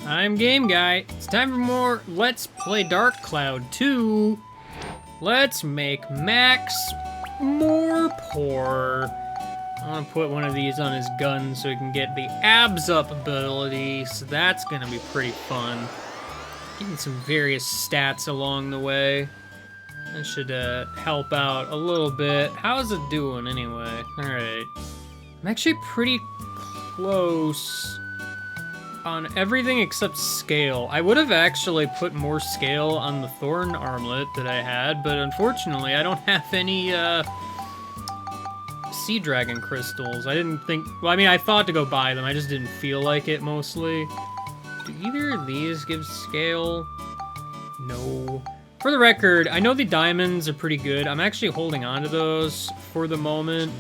I'm Game Guy. It's time for more Let's Play Dark Cloud 2. Let's make Max more poor. I want to put one of these on his gun so he can get the abs up ability, so that's going to be pretty fun. Getting some various stats along the way. That should help out a little bit. How's it doing anyway? Alright. I'm actually pretty close on everything except scale. I would have actually put more scale on the thorn armlet that I had, but unfortunately I don't have any sea dragon crystals. I didn't think, well, I mean, I thought to go buy them, I just didn't feel like it mostly. Do either of these give scale? No. For the record, I know the diamonds are pretty good. I'm actually holding on to those for the moment.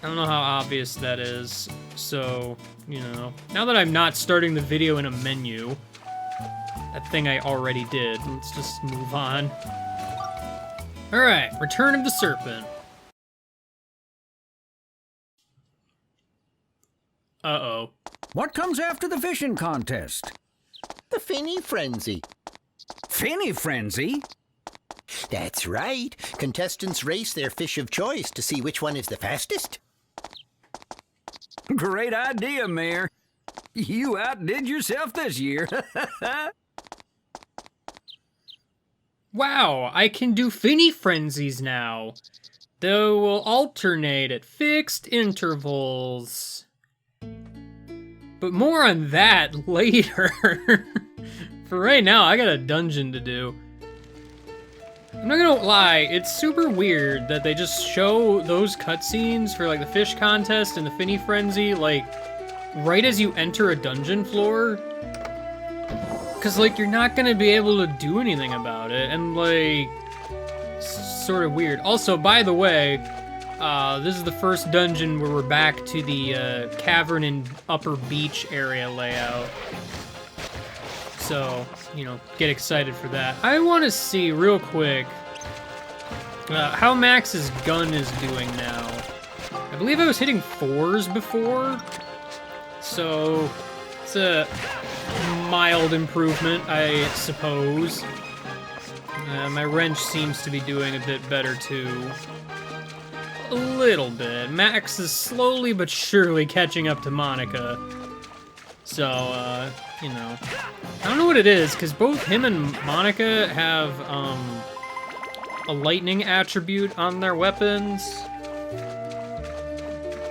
I don't know how obvious that is, so, you know. Now that I'm not starting the video in a menu, that thing I already did, let's just move on. Alright, Return of the Serpent. Uh-oh. What comes after the fishing contest? The Finny Frenzy. Finny Frenzy? That's right. Contestants race their fish of choice to see which one is the fastest. Great idea, Mayor. You outdid yourself this year. Wow, I can do Finny Frenzies now. They will alternate at fixed intervals. But more on that later. For right now, I got a dungeon to do. I'm not gonna lie, it's super weird that they just show those cutscenes for like the fish contest and the Finny Frenzy, like, right as you enter a dungeon floor. Cause like, you're not gonna be able to do anything about it, and like, it's sort of weird. Also, by the way, this is the first dungeon where we're back to the cavern and upper beach area layout. So, you know, get excited for that. I want to see real quick how Max's gun is doing now. I believe I was hitting 4s before, so it's a mild improvement, I suppose. My wrench seems to be doing a bit better too. A little bit. Max is slowly but surely catching up to Monica. So, you know. I don't know what it is, because both him and Monica have, a lightning attribute on their weapons.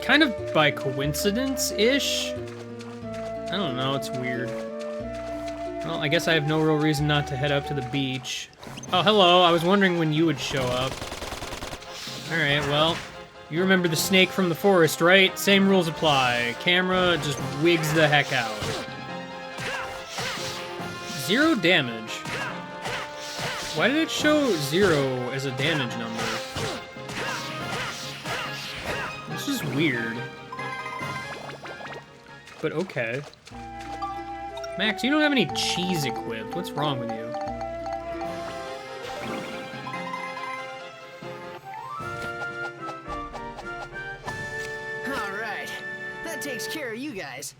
Kind of by coincidence-ish. I don't know, it's weird. Well, I guess I have no real reason not to head up to the beach. Oh, hello, I was wondering when you would show up. Alright, well, you remember the snake from the forest, right? Same rules apply. Camera just wigs the heck out. 0 damage. Why did it show 0 as a damage number? This is weird. But okay. Max, you don't have any cheese equipped. What's wrong with you? Alright. That takes care of you guys.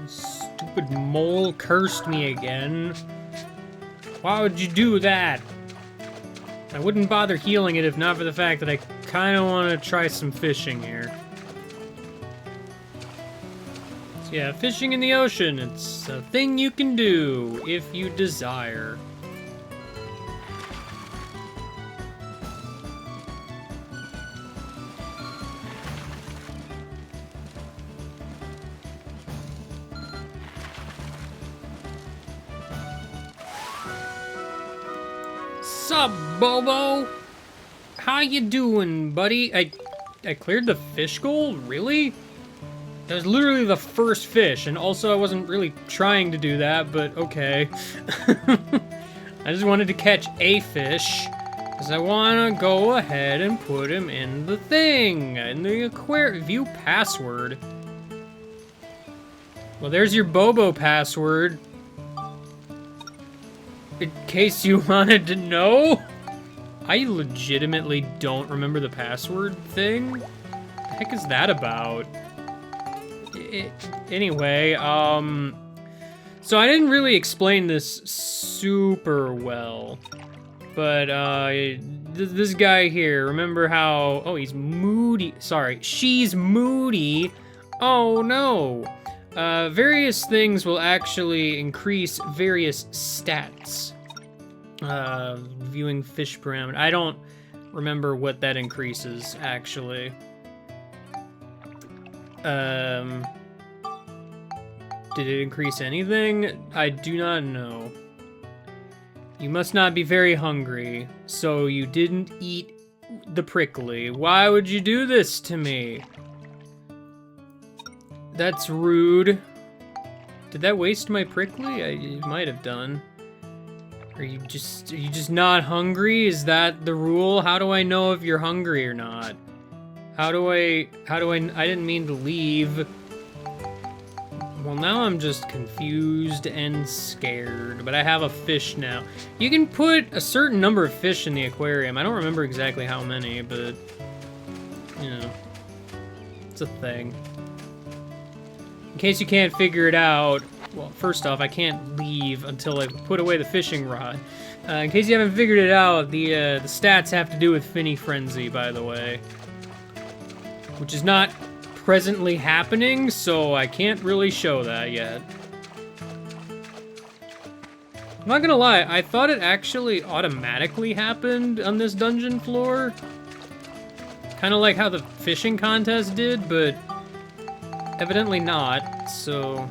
Stupid mole cursed me again. Why would you do that? I wouldn't bother healing it if not for the fact that I kind of want to try some fishing here. So yeah, fishing in the ocean, it's a thing you can do if you desire. Sup, Bobo? How you doing, buddy? I cleared the fish goal? Really? That was literally the first fish, and also I wasn't really trying to do that, but okay. I just wanted to catch a fish, because I want to go ahead and put him in the thing, in the aquarium. View password. Well, there's your Bobo password. In case you wanted to know. I legitimately don't remember the password thing. the heck is that about? Anyway, so I didn't really explain this super well, but, this guy here, remember how, oh, he's moody, sorry, she's moody, oh no. Various things will actually increase various stats. Viewing fish parameter, I don't remember what that increases, actually. Did it increase anything? I do not know. You must not be very hungry, so you didn't eat the prickly. Why would you do this to me? That's rude. Did that waste my prickly? It might have done. Are you just not hungry? Is that the rule? How do I know if you're hungry or not? I didn't mean to leave. Well, now I'm just confused and scared, but I have a fish now. You can put a certain number of fish in the aquarium. I don't remember exactly how many, but, you know, it's a thing. In case you can't figure it out, well, first off, I can't leave until I put away the fishing rod. In case you haven't figured it out, the stats have to do with Finny Frenzy, by the way. Which is not presently happening, so I can't really show that yet. I'm not gonna lie, I thought it actually automatically happened on this dungeon floor. Kind of like how the fishing contest did, but evidently not, so...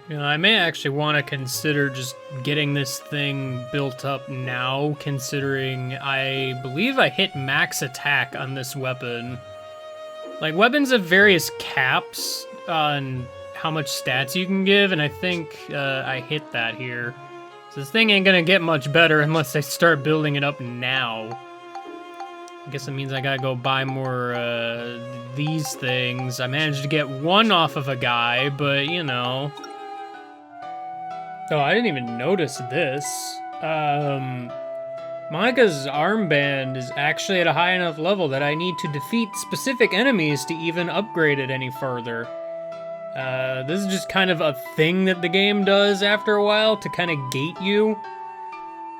You know, I may actually want to consider just getting this thing built up now, considering I believe I hit max attack on this weapon. Like, weapons have various caps on how much stats you can give, and I think I hit that here. So this thing ain't gonna get much better unless I start building it up now. I guess that means I gotta go buy more these things. I managed to get one off of a guy, but you know... Oh, I didn't even notice this. Monica's armband is actually at a high enough level that I need to defeat specific enemies to even upgrade it any further. This is just kind of a thing that the game does after a while to kind of gate you.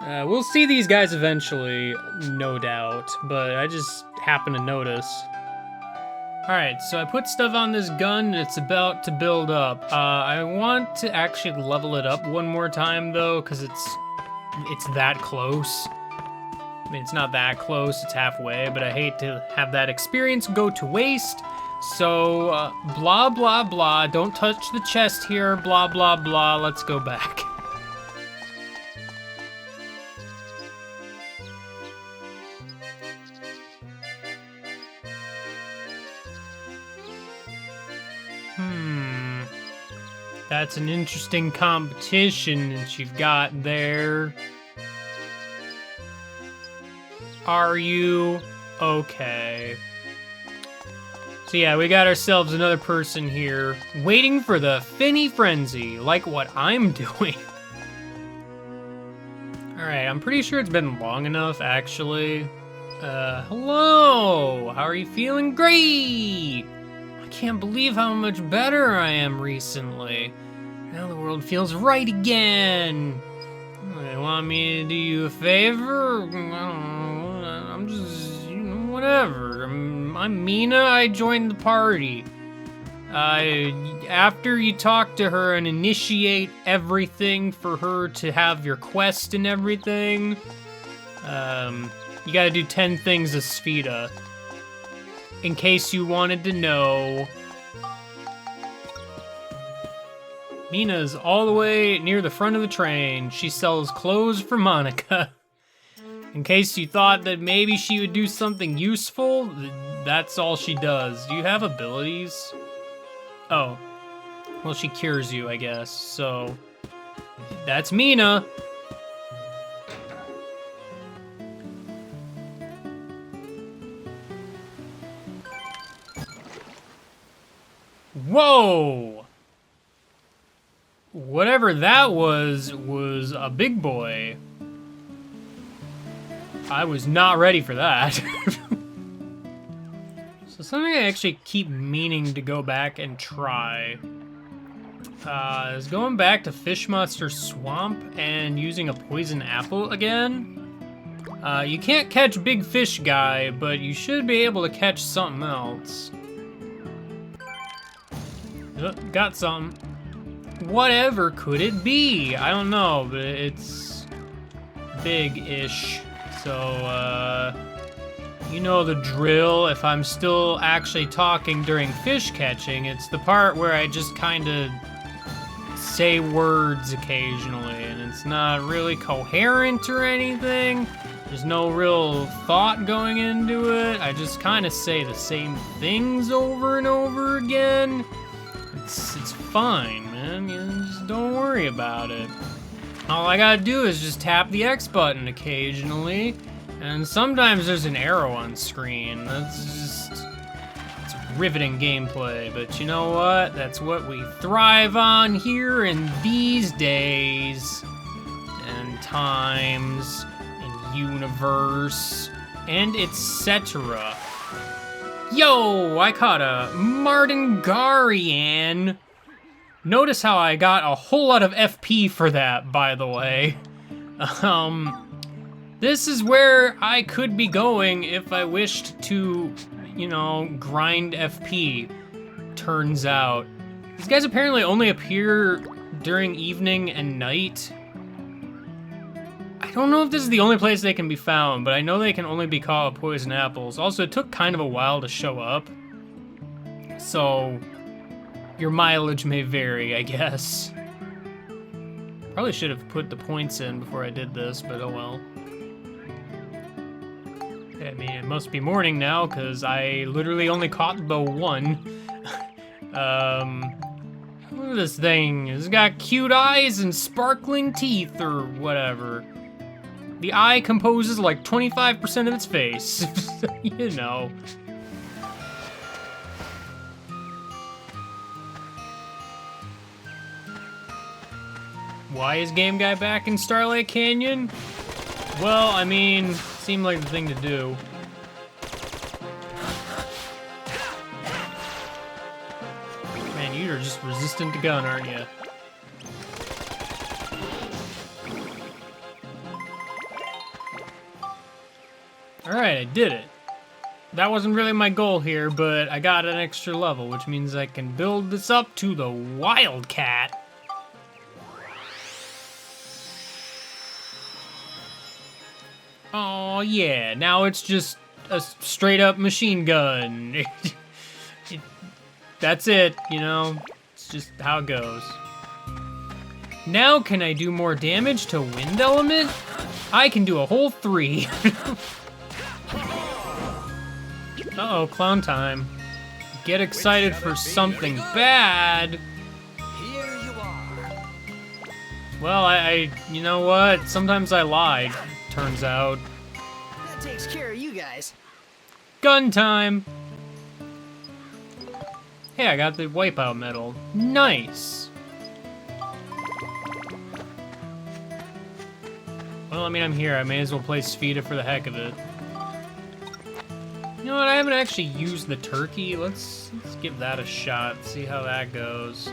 We'll see these guys eventually, no doubt, but I just happen to notice. Alright, so I put stuff on this gun, and it's about to build up. I want to actually level it up one more time, though, because it's that close. I mean, it's not that close, it's halfway, but I hate to have that experience go to waste. So, blah, blah, blah, don't touch the chest here, blah, blah, blah, let's go back. That's an interesting competition that you've got there. Are you okay? So yeah, we got ourselves another person here, waiting for the Finny Frenzy, like what I'm doing. Alright, I'm pretty sure it's been long enough, actually. Hello! How are you feeling? Great! I can't believe how much better I am recently. Now the world feels right again. You want me to do you a favor? I don't know. I'm just, you know, whatever. I'm Mina. I joined the party. After you talk to her and initiate everything for her to have your quest and everything, you gotta do 10 things as Spheda. In case you wanted to know, Mina's all the way near the front of the train. She sells clothes for Monica. In case you thought that maybe she would do something useful, that's all she does. Do you have abilities? Oh. Well, she cures you, I guess. So, that's Mina. Whoa! Whatever that was a big boy. I was not ready for that. something I actually keep meaning to go back and try. Is going back to Fish Monster Swamp and using a poison apple again. You can't catch Big Fish Guy, but you should be able to catch something else. Got something. Whatever could it be? I don't know, but it's big-ish. So, you know the drill. If I'm still actually talking during fish catching, it's the part where I just kind of say words occasionally, and it's not really coherent or anything. There's no real thought going into it. I just kind of say the same things over and over again. It's fine, man. You just don't worry about it. All I gotta do is just tap the X button occasionally, and sometimes there's an arrow on screen. It's riveting gameplay, but you know what? That's what we thrive on here in these days and times and universe and etc. Yo, I caught a Martingarian. Notice how I got a whole lot of FP for that, by the way. This is where I could be going if I wished to, you know, grind FP, turns out. These guys apparently only appear during evening and night. I don't know if this is the only place they can be found, but I know they can only be caught with poison apples. Also, it took kind of a while to show up, so your mileage may vary, I guess. Probably should have put the points in before I did this, but oh well. I mean, it must be morning now, because I literally only caught the one. Look at this thing. It's got cute eyes and sparkling teeth, or whatever. The eye composes like 25% of its face. You know. Why is Game Guy back in Starlight Canyon? Well, I mean, seemed like the thing to do. Man, you're just resistant to gun, aren't you? Alright, I did it. That wasn't really my goal here, but I got an extra level, which means I can build this up to the Wildcat. Oh yeah, now it's just a straight up machine gun. That's it, you know? It's just how it goes. Now can I do more damage to Wind Element? I can do a whole 3. Uh-oh, clown time. Get excited for something bad. Here you are. Well, I you know what? Sometimes I lie, turns out. That takes care of you guys. Gun time! Hey, I got the Wipeout medal. Nice! Well, I mean, I'm here. I may as well play Sfida for the heck of it. You know what? I haven't actually used the turkey. Let's give that a shot, see how that goes.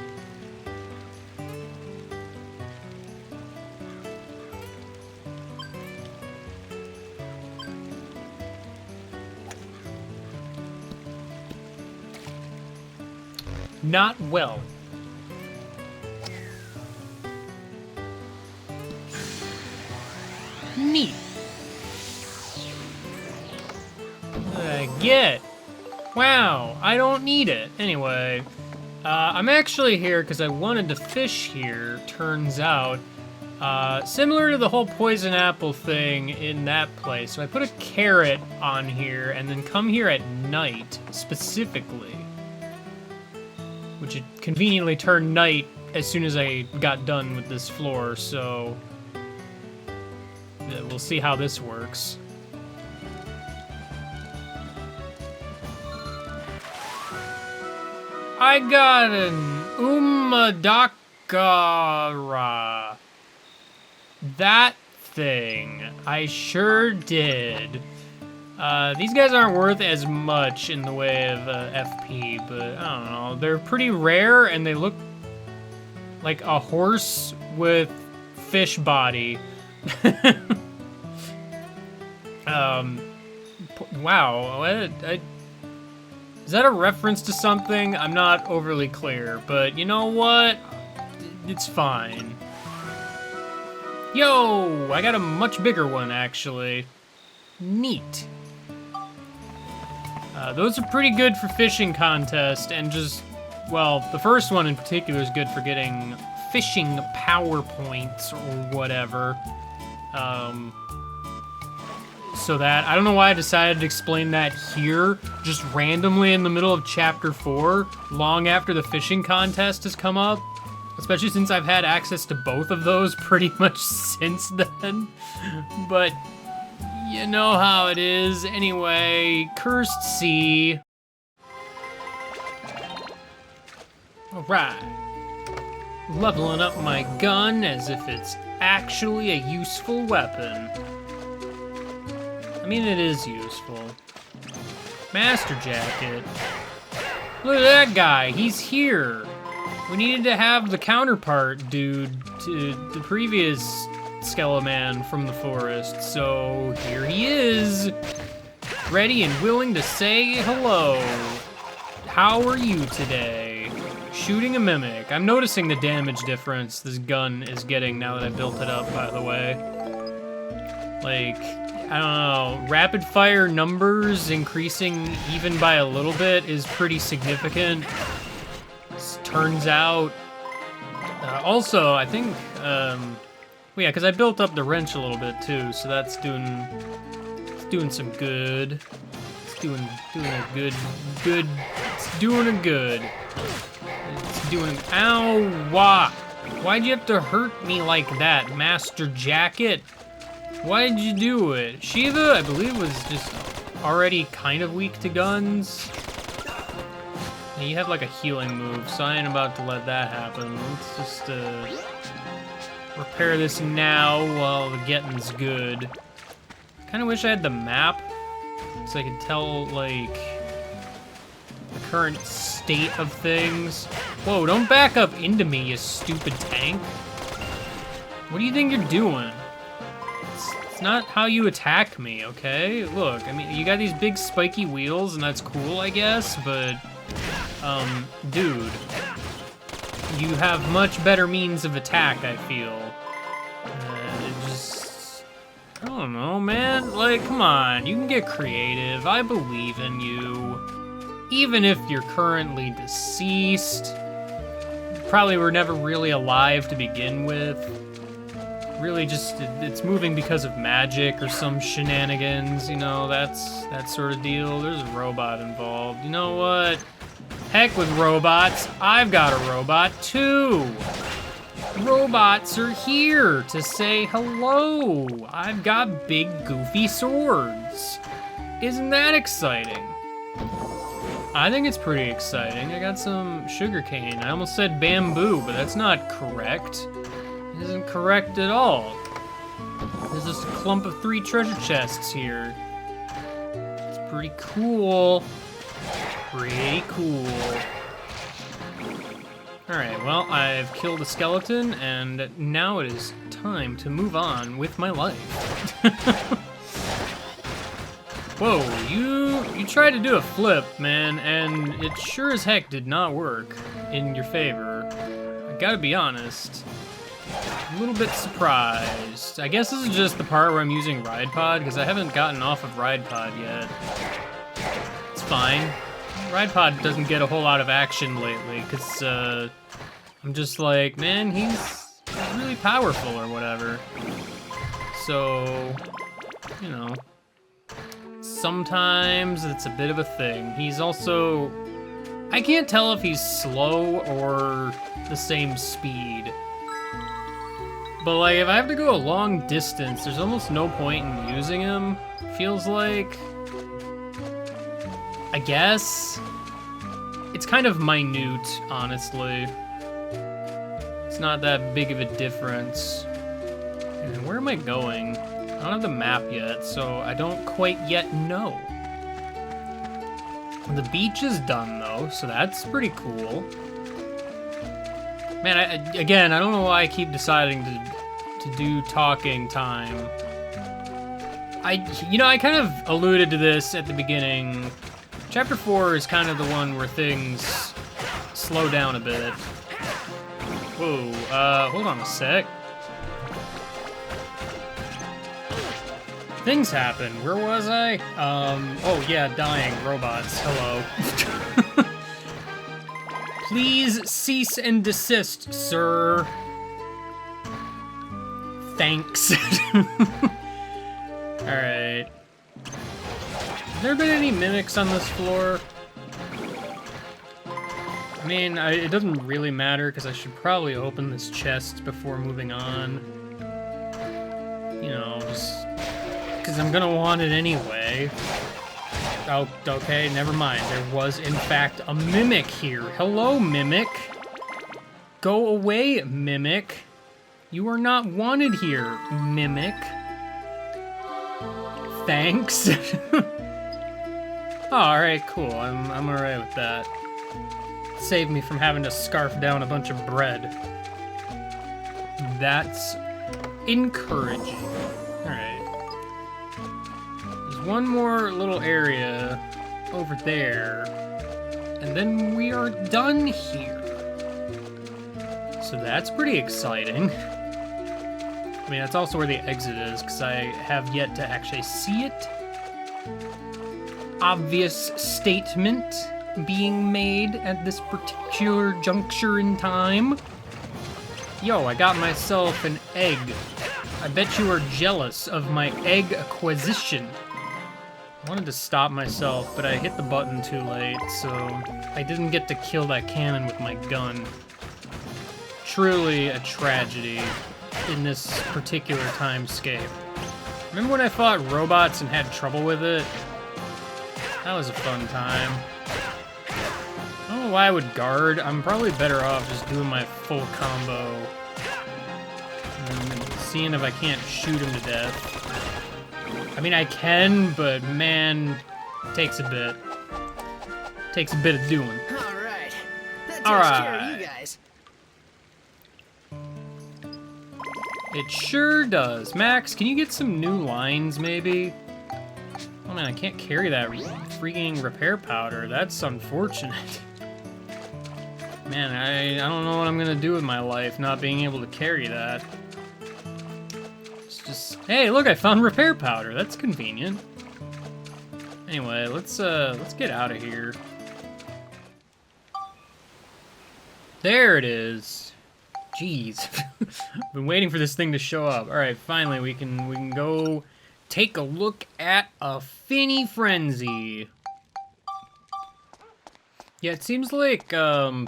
Not well. Neat. Get. Wow, I don't need it. Anyway, I'm actually here because I wanted to fish here, turns out. Similar to the whole poison apple thing in that place. So I put a carrot on here and then come here at night, specifically. Which it conveniently turned night as soon as I got done with this floor, so we'll see how this works. I got an Umadakara. That thing. I sure did. These guys aren't worth as much in the way of FP, but I don't know. They're pretty rare, and they look like a horse with fish body. Wow. Is that a reference to something? I'm not overly clear, but you know what? It's fine. Yo, I got a much bigger one, actually. Neat. Those are pretty good for fishing contest, and just, well, the first one in particular is good for getting fishing PowerPoints or whatever. So that, I don't know why I decided to explain that here, just randomly in the middle of Chapter 4, long after the fishing contest has come up. Especially since I've had access to both of those pretty much since then. But you know how it is. Anyway, Cursed Sea. Alright. Leveling up my gun as if it's actually a useful weapon. I mean, it is useful. Master Jacket. Look at that guy, he's here. We needed to have the counterpart dude to the previous Skeleman from the forest, so here he is, ready and willing to say hello. How are you today? Shooting a mimic. I'm noticing the damage difference this gun is getting now that I built it up, by the way. Like, I don't know, rapid fire numbers increasing even by a little bit is pretty significant. Turns out. Also, I think, well, yeah, because I built up the wrench a little bit too, so that's doing some good. It's doing a good. It's doing a good. It's doing. Ow! Why? Why'd you have to hurt me like that, Master Jacket? Why'd you do it? Shiva, I believe, was just already kind of weak to guns. And you have like a healing move, so I ain't about to let that happen. Let's just repair this now while the getting's good. Kind of wish I had the map so I could tell like the current state of things. Whoa, don't back up into me, you stupid tank. What do you think you're doing? It's not how you attack me, okay? Look, I mean, you got these big spiky wheels and that's cool, I guess, but dude, you have much better means of attack, I feel. I don't know, man. Like, come on, you can get creative. I believe in you. Even if you're currently deceased, probably were never really alive to begin with. Really just, it's moving because of magic or some shenanigans, you know, that sort of deal. There's a robot involved. You know what? Heck with robots, I've got a robot too. Robots are here to say hello. I've got big goofy swords. Isn't that exciting? I think it's pretty exciting. I got some sugarcane. I almost said bamboo, but that's not correct. It isn't correct at all. There's just a clump of 3 treasure chests here. It's pretty cool. Pretty cool. Alright, well, I've killed a skeleton, and now it is time to move on with my life. Whoa, you tried to do a flip, man, and it sure as heck did not work in your favor. I gotta be honest. A little bit surprised. I guess this is just the part where I'm using Ride Pod, because I haven't gotten off of Ride Pod yet. It's fine. Ride Pod doesn't get a whole lot of action lately, because I'm just like, man, he's really powerful or whatever. So, you know, sometimes it's a bit of a thing. He's also, I can't tell if he's slow or the same speed. But like, if I have to go a long distance, there's almost no point in using him, feels like. I guess. It's kind of minute, honestly. It's not that big of a difference. And where am I going? don't have the map yet, so I don't quite yet know. The beach is done, though, so that's pretty cool. Man, again, I don't know why I keep deciding to do talking time. I kind of alluded to this at the beginning. Chapter 4 is kind of the one where things slow down a bit. Whoa, hold on a sec. Things happen. Where was I? Oh yeah, dying robots. Hello. Please cease and desist, sir. Thanks. Alright. Have there been any mimics on this floor? I mean, it doesn't really matter, because I should probably open this chest before moving on. You know, just because I'm gonna want it anyway. Oh, okay, never mind. There was, in fact, a mimic here. Hello, mimic. Go away, mimic. You are not wanted here, mimic. Thanks. Oh, alright, cool. I'm alright with that. Saved me from having to scarf down a bunch of bread. That's encouraging. Alright. There's one more little area over there, and then we are done here. So that's pretty exciting. I mean, that's also where the exit is, because I have yet to actually see it. Obvious statement being made at this particular juncture in time. Yo, I got myself an egg. I bet you are jealous of my egg acquisition. I wanted to stop myself, but I hit the button too late, so I didn't get to kill that cannon with my gun. Truly a tragedy in this particular timescape. Remember when I fought robots and had trouble with it? That was a fun time. I don't know why I would guard. I'm probably better off just doing my full combo and seeing if I can't shoot him to death. I mean, I can, but man, it takes a bit. Takes a bit of doing. All right. That takes care of you guys. It sure does. Max, can you get some new lines, maybe? Oh man, I can't carry that freaking repair powder. That's unfortunate. Man, I don't know what I'm gonna do with my life not being able to carry that. It's just... Hey, look, I found repair powder. That's convenient. Anyway, let's get out of here. There it is. Jeez. Been waiting for this thing to show up. Alright, finally we can go take a look at a Finny Frenzy. Yeah, it seems like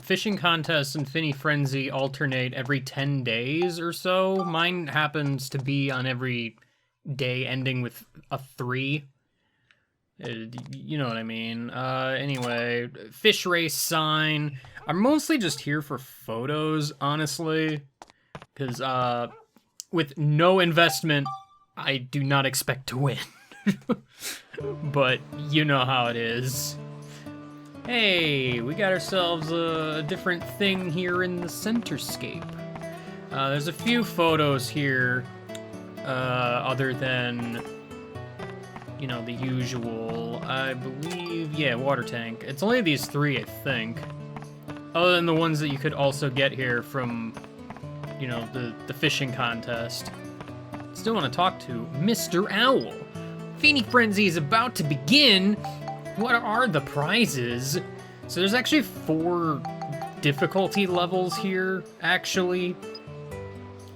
fishing contests and Finny Frenzy alternate every 10 days or so. Mine happens to be on every day ending with a 3. You know what I mean. Anyway, fish race sign. I'm mostly just here for photos, honestly. Because, with no investment, I do not expect to win. But you know how it is. Hey, we got ourselves a different thing here in the centerscape. There's a few photos here, other than, you know, the usual. I believe, yeah, water tank. It's only these 3, I think. Other than the ones that you could also get here from, you know, the fishing contest. Still want to talk to Mr. Owl. Finny Frenzy is about to begin. What are the prizes? So there's actually 4 difficulty levels here, actually.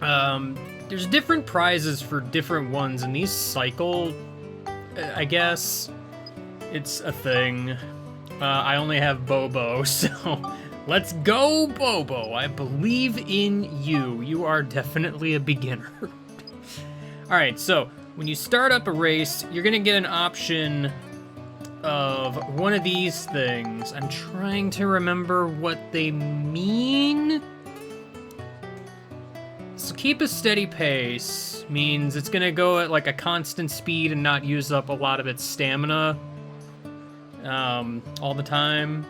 There's different prizes for different ones, and these cycle, I guess. It's a thing. I only have Bobo, so let's go, Bobo. I believe in you. You are definitely a beginner. All right, so when you start up a race, you're gonna get an option of one of these things. I'm trying to remember what they mean. So keep a steady pace means it's gonna go at like a constant speed and not use up a lot of its stamina all the time.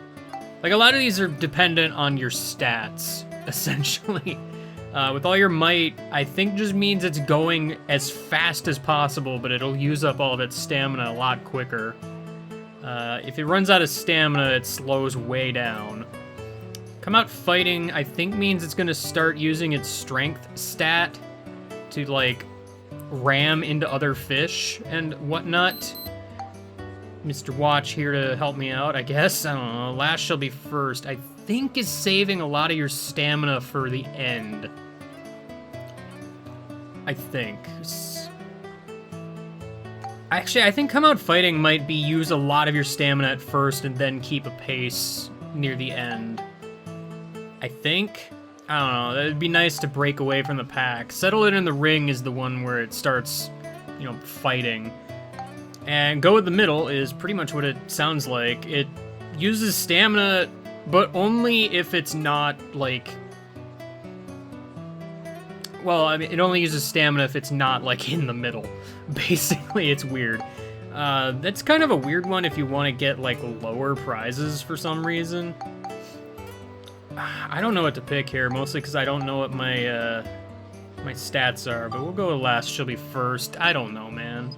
Like a lot of these are dependent on your stats, essentially. With all your might, I think just means it's going as fast as possible, but it'll use up all of its stamina a lot quicker. If it runs out of stamina, it slows way down. Come out fighting, I think means it's gonna start using its strength stat to, like, ram into other fish and whatnot. Mr. Watch here to help me out, I guess. I don't know. Last shall be first. I think is saving a lot of your stamina for the end. I think. Actually, I think come out fighting might be use a lot of your stamina at first and then keep a pace near the end. I think. I don't know. It'd be nice to break away from the pack. Settle it in the ring is the one where it starts, you know, fighting. And go with the middle is pretty much what it sounds like. It uses stamina, but only if it's not, like... Well, I mean, it only uses stamina if it's not, like, in the middle. Basically, it's weird. That's kind of a weird one if you want to get, like, lower prizes for some reason. I don't know what to pick here, mostly because I don't know what my, my stats are, but we'll go with last shall be first. I don't know, man.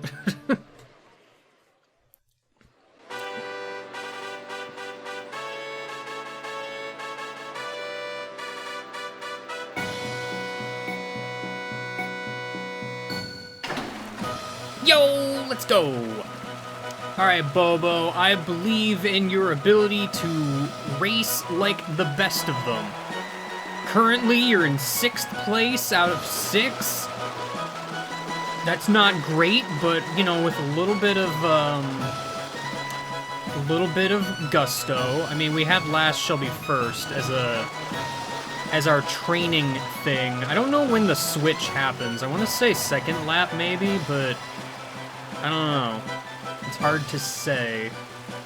Yo, let's go! Alright, Bobo, I believe in your ability to race like the best of them. Currently, you're in 6th place out of 6. That's not great, but, you know, with a little bit of gusto. I mean, we have last shall be first as our training thing. I don't know when the switch happens. I want to say second lap, maybe, but I don't know. It's hard to say.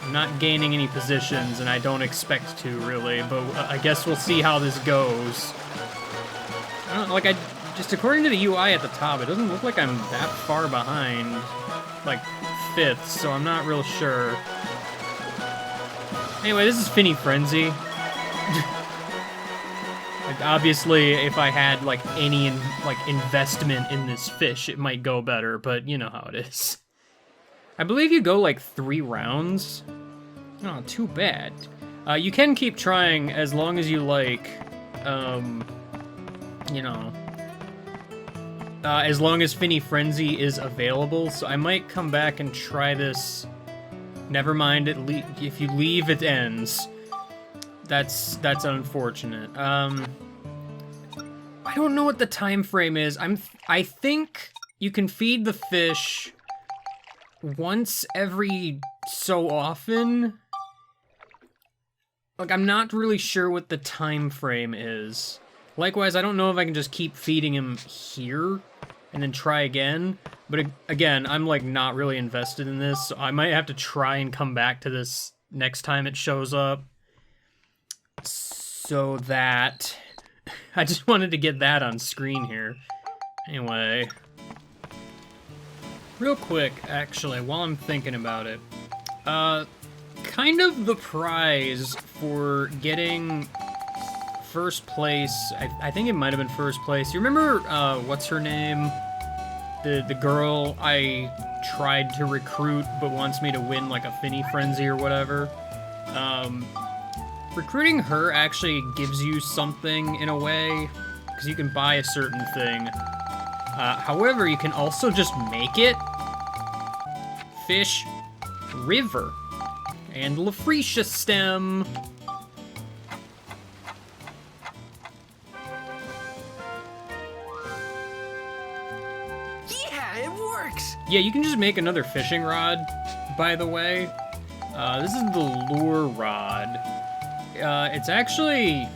I'm not gaining any positions, and I don't expect to, really, but I guess we'll see how this goes. I don't know, like, just according to the UI at the top, it doesn't look like I'm that far behind, like, 5th, so I'm not real sure. Anyway, this is Finny Frenzy. Like, obviously, if I had, like, any, investment in this fish, it might go better, but you know how it is. I believe you go, like, 3 rounds. Oh, too bad. You can keep trying as long as you, like, you know, as long as Finny Frenzy is available, so I might come back and try this. Never mind, if you leave, it ends. That's unfortunate. I don't know what the time frame is. I think you can feed the fish once every so often. Like, I'm not really sure what the time frame is. Likewise, I don't know if I can just keep feeding him here and then try again. But again, I'm, like, not really invested in this, so I might have to try and come back to this next time it shows up. So that... I just wanted to get that on screen here. Anyway... Real quick, actually, while I'm thinking about it. Kind of the prize for getting first place, I think it might have been first place. You remember, what's her name? The girl I tried to recruit but wants me to win, like, a Finny Frenzy or whatever? Recruiting her actually gives you something in a way, because you can buy a certain thing. However, you can also just make it. Fish, river, and Lafretia stem. Yeah, it works. Yeah, you can just make another fishing rod, by the way. This is the lure rod. It's actually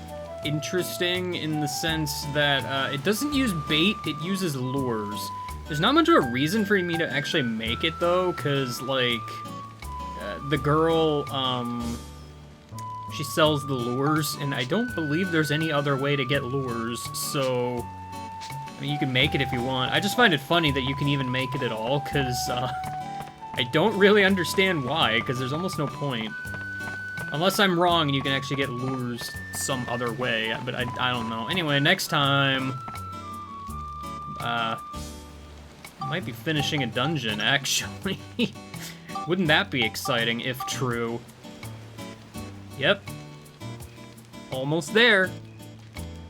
interesting in the sense that it doesn't use bait, it uses lures. There's not much of a reason for me to actually make it, though, because, like, the girl, she sells the lures, and I don't believe there's any other way to get lures, so I mean, you can make it if you want. I just find it funny that you can even make it at all, because, I don't really understand why, because there's almost no point. Unless I'm wrong and you can actually get lures some other way, but I don't know. Anyway, next time... might be finishing a dungeon, actually. Wouldn't that be exciting, if true? Yep. Almost there.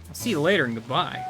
I'll see you later and goodbye.